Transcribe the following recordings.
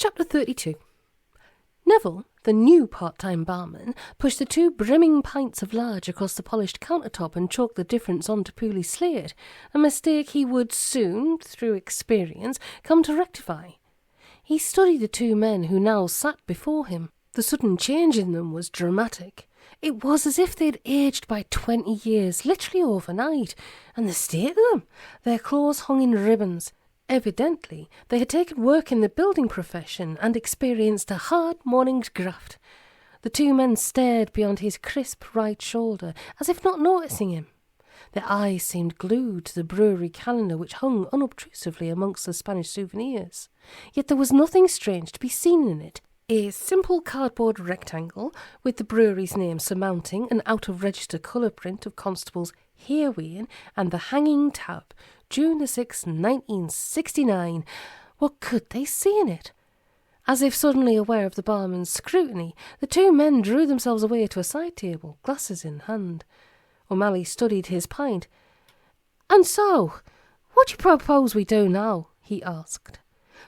Chapter 32. Neville, the new part-time barman, pushed the 2 brimming pints of large across the polished countertop and chalked the difference onto Pooley's slate, a mistake he would soon, through experience, come to rectify. He studied the 2 men who now sat before him. The sudden change in them was dramatic. It was as if they'd aged by 20 years, literally overnight, and the state of them! Their clothes hung in ribbons. Evidently, they had taken work in the building profession and experienced a hard morning's graft. The 2 men stared beyond his crisp right shoulder, as if not noticing him. Their eyes seemed glued to the brewery calendar which hung unobtrusively amongst the Spanish souvenirs. Yet there was nothing strange to be seen in it. A simple cardboard rectangle, with the brewery's name surmounting an out-of-register colour print of Constable's Hereween and the hanging tab, June the 6th, 1969. What could they see in it? As if suddenly aware of the barman's scrutiny, the 2 men drew themselves away to a side table, glasses in hand. Omally studied his pint. "And so, what do you propose we do now?" he asked.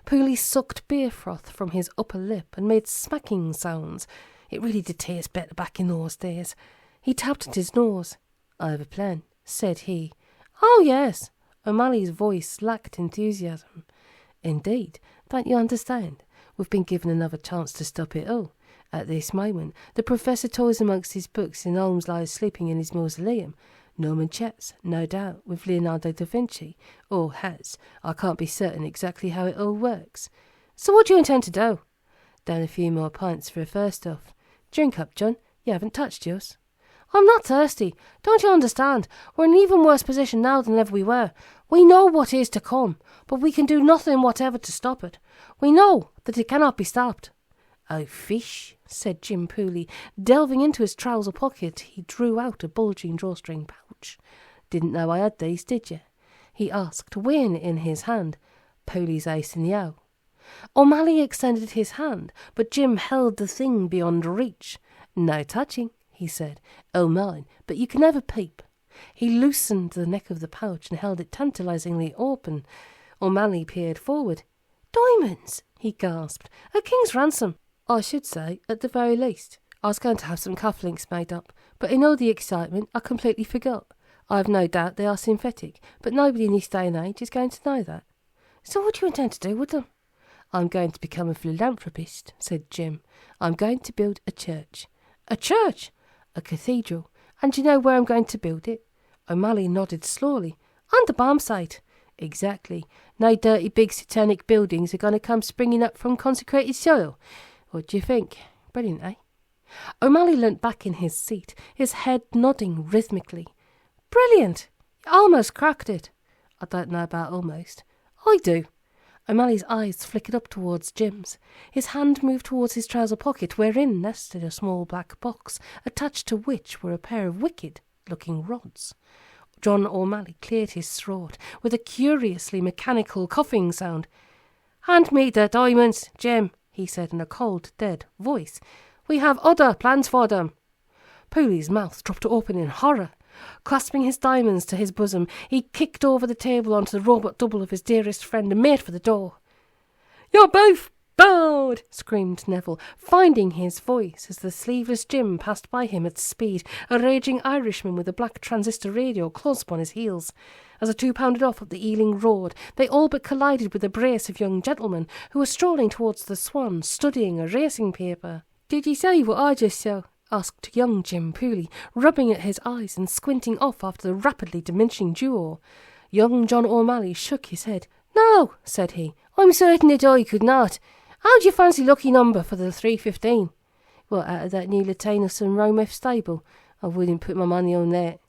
Pooley sucked beer froth from his upper lip and made smacking sounds. It really did taste better back in those days. He tapped at his nose. "I have a plan," said he. "Oh, yes." O'Malley's voice lacked enthusiasm. "Indeed, don't you understand? We've been given another chance to stop it all. At this moment, the Professor toys amongst his books and Holmes lies sleeping in his mausoleum. Norman chats, no doubt, with Leonardo da Vinci, or has. I can't be certain exactly how it all works. So what do you intend to do?" "Down a few more pints for a first off. Drink up, John. You haven't touched yours." "I'm not thirsty. Don't you understand? We're in an even worse position now than ever we were. We know what is to come, but we can do nothing whatever to stop it. We know that it cannot be stopped." "Oh, fish," said Jim Pooley. Delving into his trouser pocket, he drew out a bulging drawstring pouch. "Didn't know I had these, did you?" he asked, weighing it in his hand. "Pooley's ace in the hole." Omally extended his hand, but Jim held the thing beyond reach. "No touching," he said. "Oh, mine, but you can have a peep." He loosened the neck of the pouch and held it tantalizingly open. Omally peered forward. "Diamonds!" he gasped. "A king's ransom." "I should say, at the very least. I was going to have some cufflinks made up, but in all the excitement I completely forgot. I have no doubt they are synthetic, but nobody in this day and age is going to know that." "So what do you intend to do with them?" "I'm going to become a philanthropist," said Jim. "I'm going to build a church." "A church?" "A cathedral. And do you know where I'm going to build it?" Omally nodded slowly. "On the bomb site." "Exactly. No dirty big satanic buildings are going to come springing up from consecrated soil. What do you think? Brilliant, eh?" Omally leant back in his seat, his head nodding rhythmically. "Brilliant! You almost cracked it." "I don't know about almost." "I do." O'Malley's eyes flickered up towards Jim's. His hand moved towards his trouser pocket, wherein nested a small black box, attached to which were a pair of wicked-looking rods. John O'Malley cleared his throat with a curiously mechanical coughing sound. "Hand me the diamonds, Jim," he said in a cold, dead voice. "We have other plans for them." Pooley's mouth dropped open in horror. Clasping his diamonds to his bosom, he kicked over the table onto the robot double of his dearest friend and made for the door. "You're both bad!" screamed Neville, finding his voice as the sleeveless Jim passed by him at speed, a raging Irishman with a black transistor radio close upon his heels. As the 2 pounded off up the Ealing road, they all but collided with a brace of young gentlemen who were strolling towards the Swan, studying a racing paper. "Did you see what I just saw?" asked young Jim Pooley, rubbing at his eyes and squinting off after the rapidly diminishing duo. Young John O'Malley shook his head. "No," said he, "I'm certain that I could not. How do you fancy lucky number for the 3:15? What, out of that new Latinus and Romef stable? I wouldn't put my money on that."